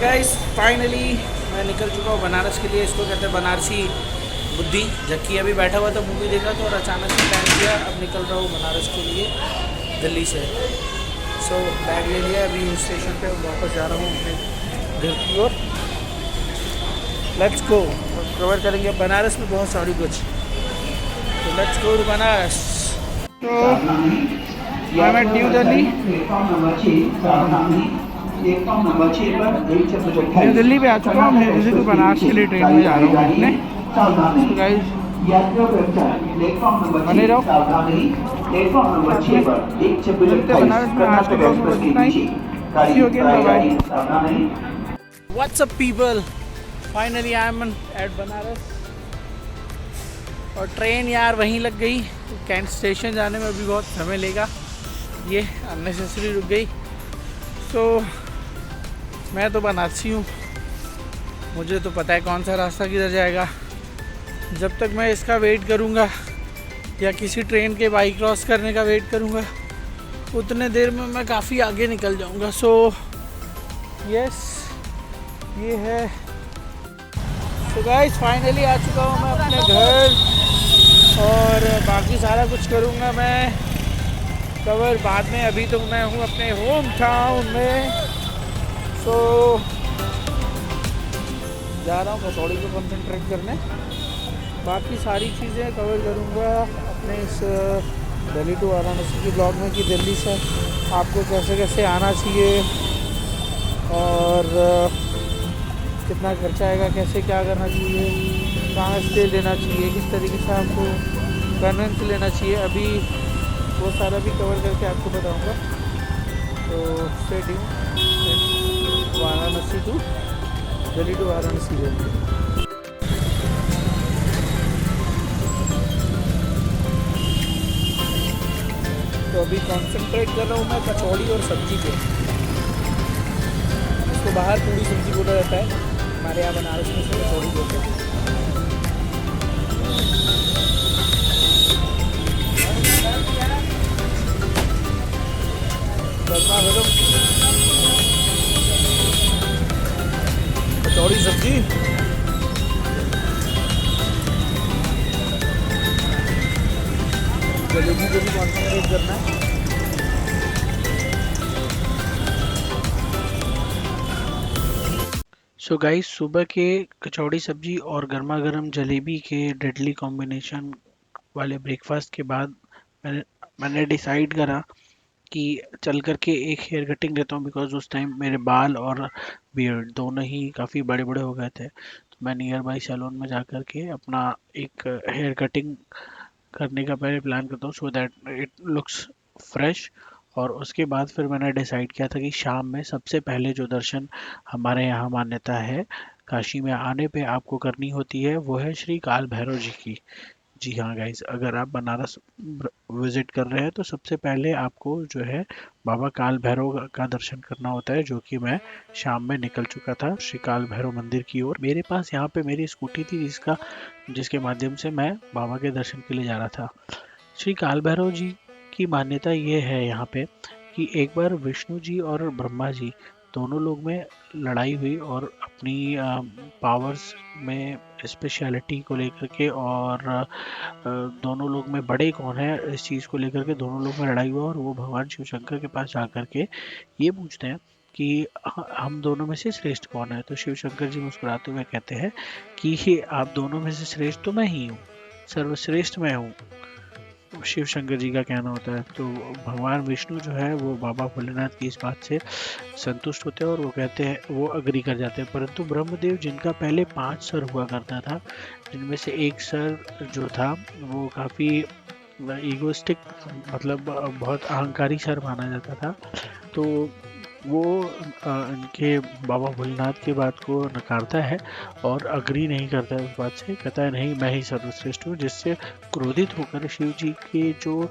Guys finally मैं निकल चुका हूँ बनारस के लिए। इसको कहते हैं बनारसी बुद्धि। जबकि अभी बैठा हुआ था, मूवी देखा तो और अचानक से प्लान किया, अब निकल रहा हूँ बनारस के लिए दिल्ली से। सो बैग ले लिया, अभी स्टेशन पे वापस जा रहा हूँ अपने घर की ओर। Let's go. कवर करेंगे बनारस में बहुत सारी कुछ, तो लेट्स गो टू बनारस। तो I am at New Delhi. New Delhi पे आ चुका हूँ। न्यू दिल्ली टू बनारस के लिए ट्रेन में जा रहा हूँ अपने। तो गाइस बने रहो साथ में। मिलते बनारस में। आज के ब्लॉग में बस इतना ही। See you again, bye bye. What's up people, finally I am at Banaras. और ट्रेन यार वहीं लग गई। कैंट स्टेशन जाने में अभी बहुत समय लेगा, ये अननेसेसरी रुक गई। तो मैं तो बनारसी हूँ, मुझे तो पता है कौन सा रास्ता किधर जाएगा। जब तक मैं इसका वेट करूँगा या किसी ट्रेन के बाई क्रॉस करने का वेट करूँगा, उतने देर में मैं काफ़ी आगे निकल जाऊँगा। सो यस, ये है। तो गाइस फाइनली आ चुका हूँ मैं अपने घर, और बाकी सारा कुछ करूँगा मैं कवर बाद में। अभी तो मैं हूँ अपने होम टाउन में। सो जा रहा हूँ कसौड़ी को कंसंट्रेट करने। बाकी सारी चीज़ें कवर करूँगा अपने इस दिल्ली टू वाराणसी के ब्लॉग में, कि दिल्ली से आपको कैसे कैसे आना चाहिए और कितना खर्चा आएगा, कैसे क्या करना चाहिए, कहाँ स्टे लेना चाहिए, किस तरीके से आपको कन्वेंस लेना चाहिए। अभी वो सारा भी कवर करके आपको बताऊँगा। तो stay tuned. Varanasi to Delhi to Varanasi Delhi. तो अभी कंसंट्रेट कर रहा हूँ मैं कचौड़ी और सब्जी पे। इसको बाहर पूरी सब्जी बोला जाता है, हमारे यहाँ बनारस में से कचौड़ी बोलते हैं। गर्मा गर्म कचौड़ी सब्जी। जलेबी को भी कॉन्सेंट्रेट करना है। सो गाइस, सुबह के कचौड़ी सब्जी और गर्मा गर्म जलेबी के डेडली कॉम्बिनेशन वाले ब्रेकफास्ट के बाद मैंने डिसाइड करा कि चल करके एक हेयर कटिंग लेता हूँ। बिकॉज उस टाइम मेरे बाल और बियर्ड दोनों ही काफ़ी बड़े बड़े हो गए थे। तो मैं नियर बाई सैलून में जा कर के अपना एक हेयर कटिंग करने का पहले प्लान करता हूँ, so that it looks fresh. और उसके बाद फिर मैंने डिसाइड किया था कि शाम में सबसे पहले जो दर्शन हमारे यहाँ मान्यता है काशी में आने पे आपको करनी होती है, वो है श्री काल भैरव जी की। जी हाँ गाइस, अगर आप बनारस विजिट कर रहे हैं तो सबसे पहले आपको जो है बाबा काल भैरव का दर्शन करना होता है, जो कि मैं शाम में निकल चुका था श्री काल भैरव मंदिर की ओर। मेरे पास यहाँ पे मेरी स्कूटी थी जिसके माध्यम से मैं बाबा के दर्शन के लिए जा रहा था। श्री काल भैरव जी की मान्यता ये है यहाँ पे कि एक बार विष्णु जी और ब्रह्मा जी दोनों लोग में लड़ाई हुई, और अपनी पावर्स में स्पेशलिटी को लेकर के, और दोनों लोग में बड़े कौन है इस चीज़ को लेकर के दोनों लोग में लड़ाई हुआ। और वो भगवान शिव शंकर के पास जा कर के ये पूछते हैं कि हम दोनों में से श्रेष्ठ कौन है। तो शिव शंकर जी मुस्कुराते हुए कहते हैं कि आप दोनों में से श्रेष्ठ तो मैं ही हूँ, सर्वश्रेष्ठ मैं हूँ, शिव शंकर जी का कहना होता है। तो भगवान विष्णु जो है वो बाबा भोलेनाथ की इस बात से संतुष्ट होते हैं, और वो कहते हैं, वो अग्री कर जाते हैं। परंतु ब्रह्मदेव, जिनका पहले 5 सर हुआ करता था, जिनमें से एक सर जो था वो काफ़ी ईगोइस्टिक, मतलब बहुत अहंकारी सर माना जाता था, तो वो इनके बाबा भोलेनाथ की बात को नकारता है और अग्री नहीं करता है उस बात से। कहता है नहीं, मैं ही सर्वश्रेष्ठ हूँ। जिससे क्रोधित होकर शिव जी के जो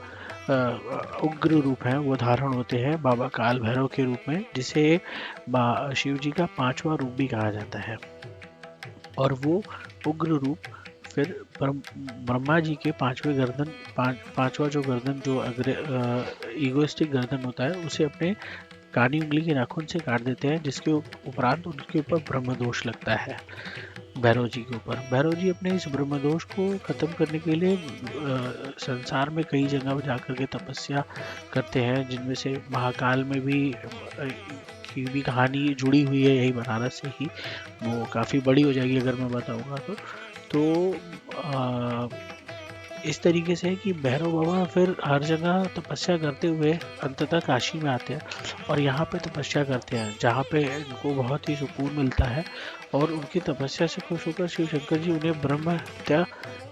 उग्र रूप हैं वो धारण होते हैं बाबा काल भैरव के रूप में, जिसे शिव जी का 5वां रूप भी कहा जाता है। और वो उग्र रूप फिर ब्रह्मा जी के 5वें पांचवा जो गर्दन, जो ईगोइस्टिक गर्दन होता है, उसे अपने कानी उंगली के नाखून से काट देते हैं, जिसके उपरांत उनके ऊपर ब्रह्म दोष लगता है भैरव जी के ऊपर। भैरव जी अपने इस ब्रह्म दोष को खत्म करने के लिए संसार में कई जगह जाकर के तपस्या करते हैं, जिनमें से महाकाल में भी की भी कहानी जुड़ी हुई है यही बनारस से ही। वो काफ़ी बड़ी हो जाएगी अगर मैं बताऊंगा तो इस तरीके से कि भैरव बाबा फिर हर जगह तपस्या करते हुए अंततः काशी में आते हैं और यहाँ पे तपस्या करते हैं, जहाँ पे इनको बहुत ही सुकून मिलता है। और उनकी तपस्या से खुश होकर शिव शंकर जी उन्हें ब्रह्म हत्या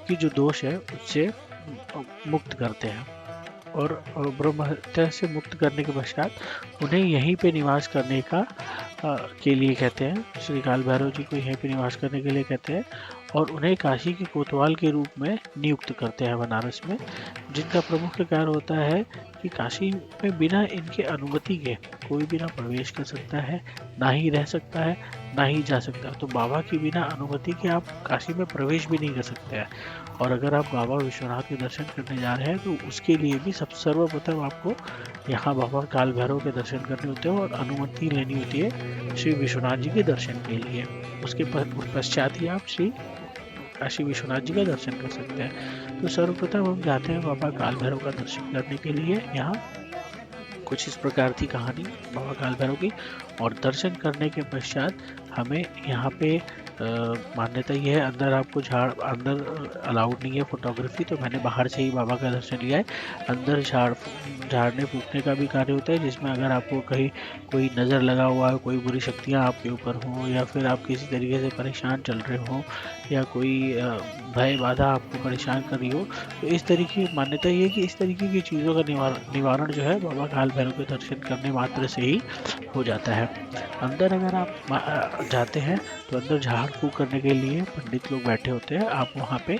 की जो दोष है उससे मुक्त करते हैं। और ब्रह्म हत्या से मुक्त करने के पश्चात उन्हें यहीं पे निवास करने के लिए कहते हैं, श्री काल भैरव जी को यहीं पे निवास करने के लिए कहते हैं और उन्हें काशी के कोतवाल के रूप में नियुक्त करते हैं बनारस में, जिनका प्रमुख कार्य होता है कि काशी में बिना इनके अनुमति के कोई भी ना प्रवेश कर सकता है, ना ही रह सकता है, ना ही जा सकता है। तो बाबा की बिना अनुमति के आप काशी में प्रवेश भी नहीं कर सकते हैं। और अगर आप बाबा विश्वनाथ के दर्शन करने जा रहे हैं तो उसके लिए भी सर्वप्रथम आपको यहाँ बाबा काल भैरव के दर्शन करने होते हैं और अनुमति लेनी होती है श्री विश्वनाथ जी के दर्शन के लिए। उसके पश्चात ही आप श्री काशी विश्वनाथ जी का दर्शन कर सकते हैं। तो सर्वप्रथम हम जाते हैं बाबा काल भैरव का दर्शन करने के लिए। यहाँ कुछ इस प्रकार थी कहानी बाबा काल भैरव की। और दर्शन करने के पश्चात हमें यहाँ पे मान्यता ये है, अंदर आपको अंदर अलाउड नहीं है फोटोग्राफी, तो मैंने बाहर से ही बाबा का दर्शन लिया है। अंदर झाड़ने फूकने का भी कार्य होता है, जिसमें अगर आपको कहीं कोई नज़र लगा हुआ है, कोई बुरी शक्तियाँ आपके ऊपर हो, या फिर आप किसी तरीके से परेशान चल रहे हो, या कोई भय बाधा आपको परेशान कर रही हो, तो इस तरीके की मान्यता ये है कि इस तरीके की चीज़ों का निवारण जो है बाबा काल भैरव के दर्शन करने मात्र से ही हो जाता है। अंदर अगर आप जाते हैं तो अंदर झाड़ फूक करने के लिए पंडित लोग बैठे होते हैं, आप वहाँ पे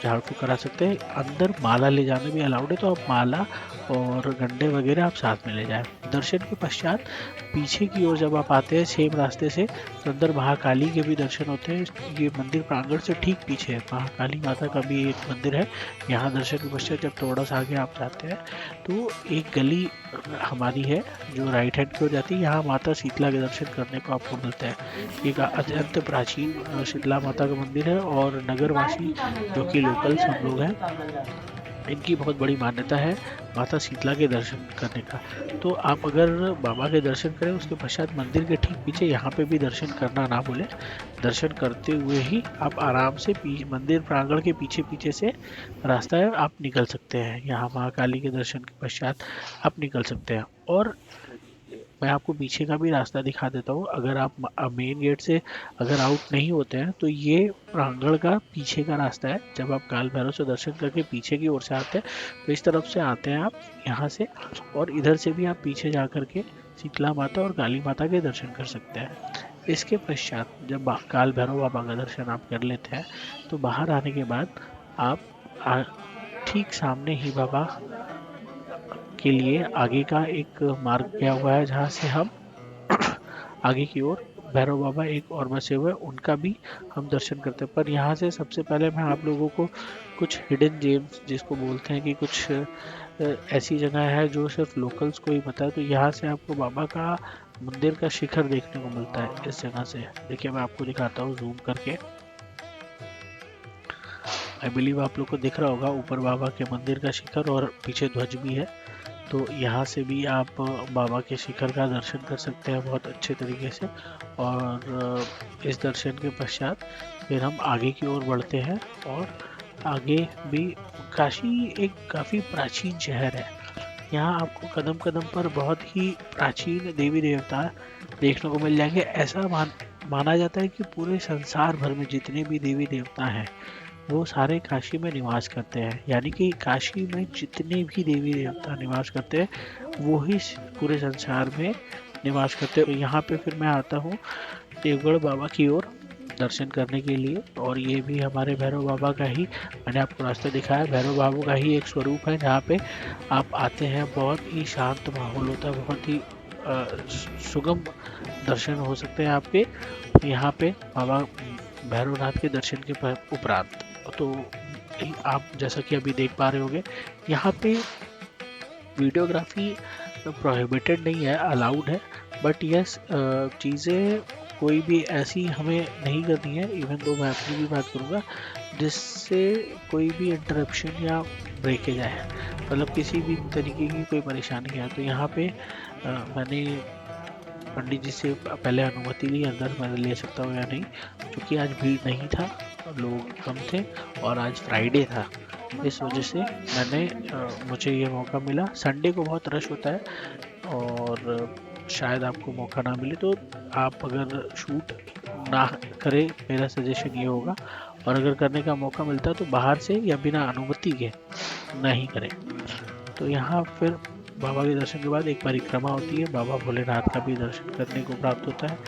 झाड़ फूक करा सकते हैं। अंदर माला ले जाना भी अलाउड है, तो आप माला और गंडे वगैरह आप साथ में ले जाएं। दर्शन के पश्चात पीछे की ओर जब आप आते हैं सेम रास्ते से, तो अंदर महाकाली के भी दर्शन होते हैं। ये मंदिर प्रांगण से ठीक पीछे है, महाकाली माता का भी एक मंदिर है। यहाँ दर्शन के पश्चात जब थोड़ा सा आगे आप जाते हैं तो एक गली हमारी है जो राइट हैंड की ओर जाती है, यहाँ माता शीतला के दर्शन करने को आपको मिलता है। एक अत्यंत प्राचीन शीतला माता का मंदिर है और नगरवासी जो कि लोकल्स हम लोग हैं, इनकी बहुत बड़ी मान्यता है माता शीतला के दर्शन करने का। तो आप अगर बाबा के दर्शन करें उसके पश्चात मंदिर के ठीक पीछे यहाँ पे भी दर्शन करना ना भूलें। दर्शन करते हुए ही आप आराम से मंदिर प्रांगण के पीछे पीछे से रास्ता है, आप निकल सकते हैं। यहाँ महाकाली के दर्शन के पश्चात आप निकल सकते हैं। और मैं आपको पीछे का भी रास्ता दिखा देता हूँ। अगर आप मेन गेट से अगर आउट नहीं होते हैं तो ये प्रांगण का पीछे का रास्ता है। जब आप काल भैरव से दर्शन करके पीछे की ओर से आते हैं तो इस तरफ से आते हैं आप यहाँ से, और इधर से भी आप पीछे जा कर के शीतला माता और काली माता के दर्शन कर सकते हैं। इसके पश्चात जब काल भैरव बाबा का दर्शन आप कर लेते हैं तो बाहर आने के बाद आप ठीक सामने ही बाबा के लिए आगे का एक मार्ग गया हुआ है, जहाँ से हम आगे की ओर भैरव बाबा एक और बसे हुए उनका भी हम दर्शन करते हैं। पर यहाँ से सबसे पहले मैं आप लोगों को कुछ हिडन जेम्स जिसको बोलते हैं कि कुछ ऐसी जगह है जो सिर्फ लोकल्स को ही पता है, तो यहाँ से आपको बाबा का मंदिर का शिखर देखने को मिलता है। इस जगह से देखिए मैं आपको दिखाता हूँ जूम करके। आई बिलीव आप लोग को दिख रहा होगा ऊपर बाबा के मंदिर का शिखर और पीछे ध्वज भी है। तो यहाँ से भी आप बाबा के शिखर का दर्शन कर सकते हैं बहुत अच्छे तरीके से। और इस दर्शन के पश्चात फिर हम आगे की ओर बढ़ते हैं। और आगे भी काशी एक काफ़ी प्राचीन शहर है। यहाँ आपको कदम कदम पर बहुत ही प्राचीन देवी देवता देखने को मिल जाएंगे। ऐसा माना जाता है कि पूरे संसार भर में जितने भी देवी देवता हैं वो सारे काशी में निवास करते हैं। यानी कि काशी में जितने भी देवी देवता निवास करते हैं वो ही पूरे संसार में निवास करते हैं। यहाँ पे फिर मैं आता हूँ देवगढ़ बाबा की ओर दर्शन करने के लिए। और ये भी हमारे भैरव बाबा का ही मैंने आपको रास्ता दिखाया, भैरव बाबा का ही एक स्वरूप है जहाँ पे आप आते हैं बहुत ही शांत माहौल होता है, बहुत ही सुगम दर्शन हो सकते हैं आपके यहाँ पे बाबा भैरवनाथ के दर्शन के उपरांत। तो आप जैसा कि अभी देख पा रहे होंगे यहाँ पे वीडियोग्राफी प्रोहिबिटेड नहीं है, अलाउड है, बट यस चीज़ें कोई भी ऐसी हमें नहीं करनी है। इवन दो मैं अपनी भी बात करूँगा, जिससे कोई भी इंटरप्शन या ब्रेकेज आए, मतलब किसी भी तरीके की कोई परेशानी है। तो यहाँ पे मैंने पंडित जी से पहले अनुमति ली अंदर मैं ले सकता हूँ या नहीं, क्योंकि आज भीड़ नहीं था, लोग कम थे और आज फ्राइडे था। इस वजह से मुझे ये मौका मिला। संडे को बहुत रश होता है और शायद आपको मौका ना मिले, तो आप अगर शूट ना करें, मेरा सजेशन ये होगा। और अगर करने का मौका मिलता है तो बाहर से या बिना अनुमति के नहीं करें। तो यहाँ फिर बाबा के दर्शन के बाद एक परिक्रमा होती है, बाबा भोलेनाथ का भी दर्शन करने को प्राप्त होता है,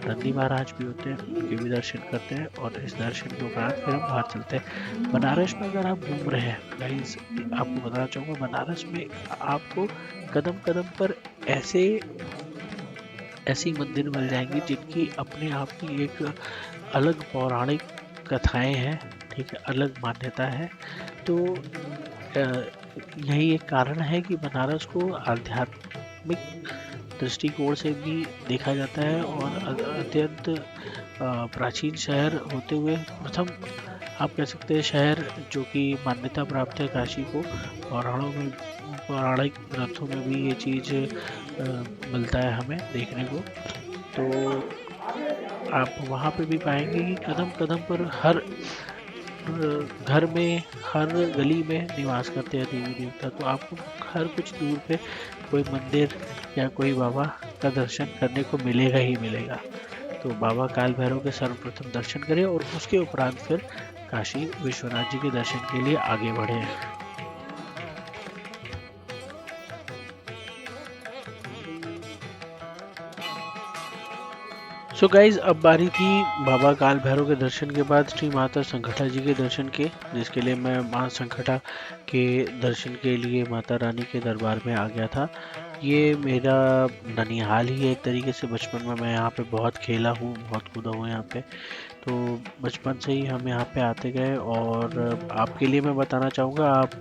नंदी महाराज भी होते हैं, उनके भी दर्शन करते हैं। और इस दर्शन के उपरांत फिर हम बाहर चलते हैं। बनारस में अगर आप घूम रहे हैं गाइस, आपको बताना चाहूँगा, बनारस में आपको कदम कदम पर ऐसी मंदिर मिल जाएंगी जिनकी अपने आप की एक अलग पौराणिक कथाएं हैं, ठीक है, अलग मान्यता है। तो यही एक कारण है कि बनारस को आध्यात्मिक दृष्टिकोण से भी देखा जाता है और अत्यंत प्राचीन शहर होते हुए प्रथम आप कह सकते हैं शहर जो कि मान्यता प्राप्त है काशी को। पौराणिक ग्रंथों में भी ये चीज़ मिलता है हमें देखने को। तो आप वहाँ पे भी पाएंगे कि कदम कदम पर हर घर में, हर गली में निवास करते हैं देवी देवता। तो आपको हर कुछ दूर पे कोई मंदिर या कोई बाबा का दर्शन करने को मिलेगा ही मिलेगा। तो बाबा काल भैरव के सर्वप्रथम दर्शन करें और उसके उपरांत फिर काशी विश्वनाथ जी के दर्शन के लिए आगे बढ़े। सो गाइज, अब बारी थी बाबा काल भैरव के दर्शन के बाद श्री माता संकटा जी के दर्शन के, जिसके लिए मैं माँ संकटा के दर्शन के लिए माता रानी के दरबार में आ गया था। ये मेरा ननिहाल ही है एक तरीके से। बचपन में मैं यहाँ पे बहुत खेला हूँ, बहुत कूदा हूँ यहाँ पे। तो बचपन से ही हम यहाँ पे आते गए। और आपके लिए मैं बताना चाहूँगा, आप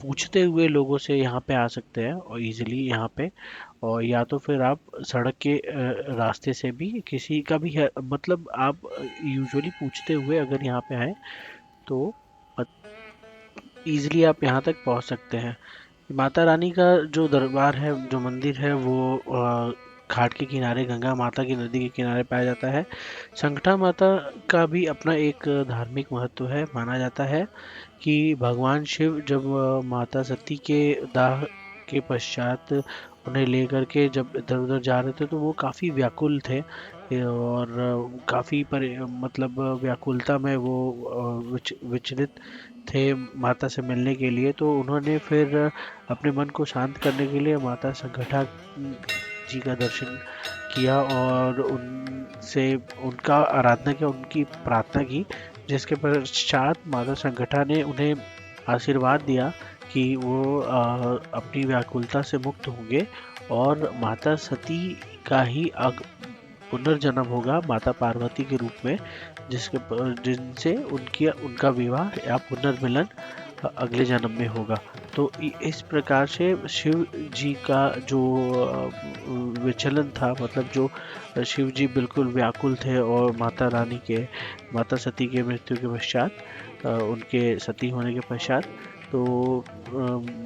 पूछते हुए लोगों से यहाँ पे आ सकते हैं और इजीली यहाँ पे। और या तो फिर आप सड़क के रास्ते से भी किसी का भी है, मतलब आप यूजुअली पूछते हुए अगर यहाँ पे आए तो इजीली आप यहाँ तक पहुँच सकते हैं। माता रानी का जो दरबार है, जो मंदिर है, वो घाट के किनारे गंगा माता की नदी के किनारे पाया जाता है। संकटा माता का भी अपना एक धार्मिक महत्व है। माना जाता है कि भगवान शिव जब माता सती के दाह के पश्चात उन्हें लेकर के जब इधर उधर जा रहे थे तो वो काफ़ी व्याकुल थे। और काफ़ी मतलब व्याकुलता में वो विचलित थे माता से मिलने के लिए। तो उन्होंने फिर अपने मन को शांत करने के लिए माता संकटा जी का दर्शन किया और उनसे उनका आराधना किया, उनकी प्रार्थना की, जिसके पश्चात माता संकटा ने उन्हें आशीर्वाद दिया कि वो अपनी व्याकुलता से मुक्त होंगे और माता सती का ही पुनर्जन्म होगा माता पार्वती के रूप में, जिनसे उनका विवाह या पुनर्मिलन अगले जन्म में होगा। तो इस प्रकार से शिव जी का जो विचलन था, मतलब जो शिव जी बिल्कुल व्याकुल थे और माता सती के मृत्यु के पश्चात, उनके सती होने के पश्चात, तो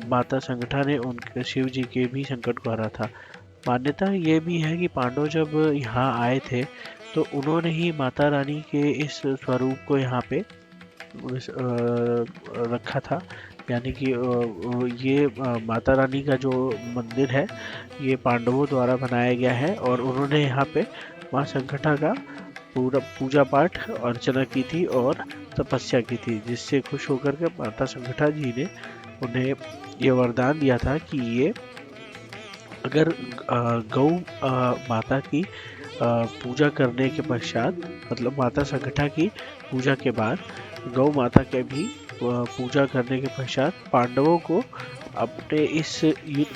माता संकटा ने उनके शिव जी के भी संकट को हरा था। मान्यता ये भी है कि पांडव जब यहाँ आए थे तो उन्होंने ही माता रानी के इस स्वरूप को यहाँ पे रखा था। यानी कि ये माता रानी का जो मंदिर है ये पांडवों द्वारा बनाया गया है और उन्होंने यहाँ पे माँ संकटा का पूरा पूजा पाठ अर्चना की थी और तपस्या की थी, जिससे खुश होकर के माता संकटा जी ने उन्हें ये वरदान दिया था कि ये अगर गौ माता की पूजा करने के पश्चात, मतलब माता संकटा की पूजा के बाद गौ माता के भी पूजा करने के पश्चात पांडवों को अपने इस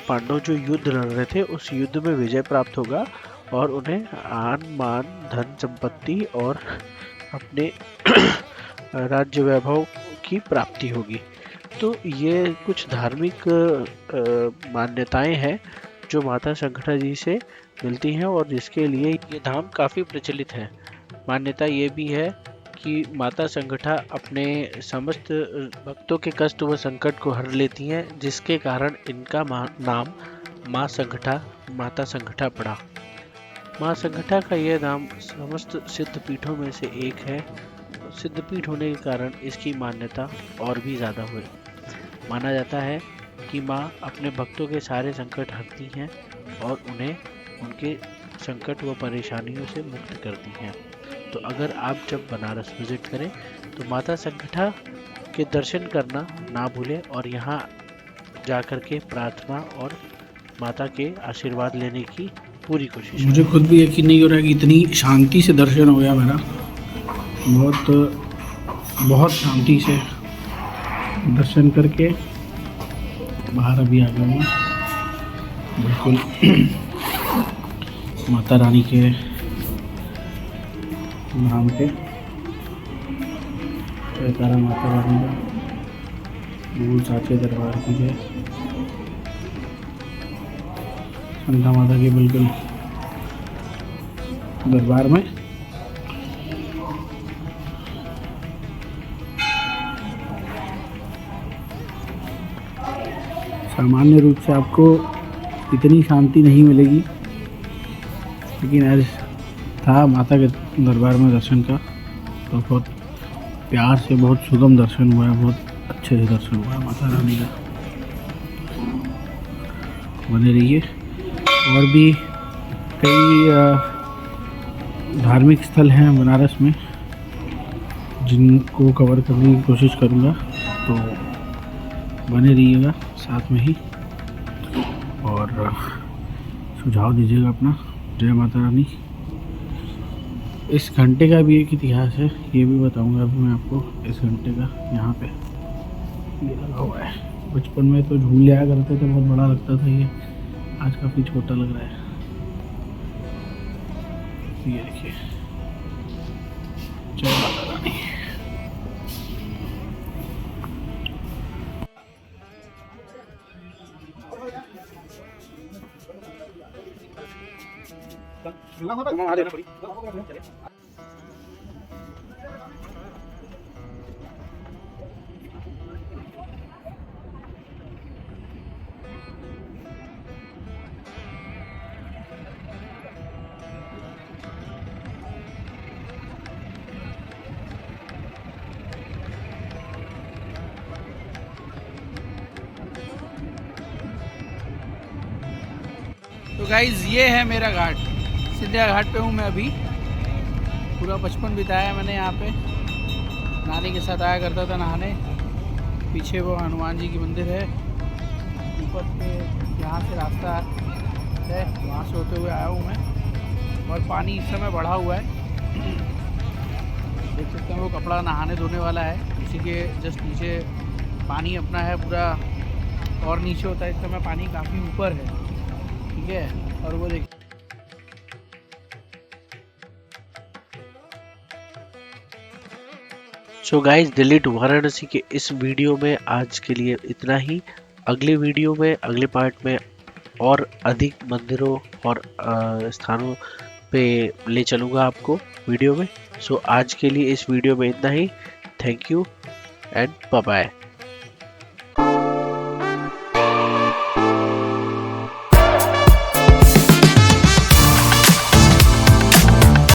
पांडव जो युद्ध लड़ रहे थे उस युद्ध में विजय प्राप्त होगा और उन्हें आन मान धन संपत्ति और अपने राज्य वैभव की प्राप्ति होगी। तो ये कुछ धार्मिक मान्यताएं हैं जो माता संकटा जी से मिलती हैं और जिसके लिए ये धाम काफ़ी प्रचलित है। मान्यता ये भी है कि माता संकटा अपने समस्त भक्तों के कष्ट व संकट को हर लेती हैं, जिसके कारण इनका नाम माँ संकटा, माता संकटा पड़ा। माँ संकटा का यह नाम समस्त सिद्ध पीठों में से एक है। सिद्ध पीठ होने के कारण इसकी मान्यता और भी ज़्यादा हुई। माना जाता है कि माँ अपने भक्तों के सारे संकट हरती हैं और उन्हें उनके संकट व परेशानियों से मुक्त करती हैं। तो अगर आप जब बनारस विजिट करें तो माता संकटा के दर्शन करना ना भूलें और यहाँ जाकर के प्रार्थना और माता के आशीर्वाद लेने की पूरी कोशिश करें। मुझे खुद भी यकीन नहीं हो रहा कि इतनी शांति से दर्शन हो गया मेरा। बहुत शांति से दर्शन करके बाहर अभी आ गया हूँ बिल्कुल माता रानी के नाम पे। जयकारा माता रानी का, भूल साचे दरबार की जय। संता माता के बिल्कुल दरबार में सामान्य रूप से आपको इतनी शांति नहीं मिलेगी, लेकिन आज था माता के दरबार में दर्शन का तो बहुत प्यार से, बहुत सुगम दर्शन हुआ है, बहुत अच्छे से दर्शन हुआ है माता रानी का। बने रहिए। और भी कई धार्मिक स्थल हैं बनारस में जिनको कवर करने की कोशिश करूँगा, तो बने रहिएगा साथ में ही और सुझाव दीजिएगा अपना। जय माता रानी। इस घंटे का भी एक इतिहास है, ये भी बताऊंगा अभी मैं आपको। इस घंटे का यहाँ पे ये लगा हुआ है। बचपन में तो झूल लिया करते थे, बहुत बड़ा लगता था ये, आज काफ़ी छोटा लग रहा है। ये देखिए, जय माता रानी। तो गाइज़ ये है मेरा घाट, सिंधिया घाट पे हूँ मैं अभी। पूरा बचपन बिताया मैंने यहाँ पे, नानी के साथ आया करता था नहाने। पीछे वो हनुमान जी की मंदिर है, ऊपर से यहाँ से रास्ता है, वहाँ से होते हुए आया हूँ मैं। और पानी इस समय बढ़ा हुआ है, देख सकते हैं। वो कपड़ा नहाने धोने वाला है, इसी के जस्ट नीचे पानी अपना है पूरा, और नीचे होता है। इस समय पानी काफ़ी ऊपर है, ठीक है। और वो देखिए, so guys, Delhi to Varanasi के इस वीडियो में आज के लिए इतना ही। अगले वीडियो में, अगले पार्ट में और अधिक मंदिरों और स्थानों पे ले चलूँगा आपको वीडियो में। सो आज के लिए इस वीडियो में इतना ही। Thank you and bye bye.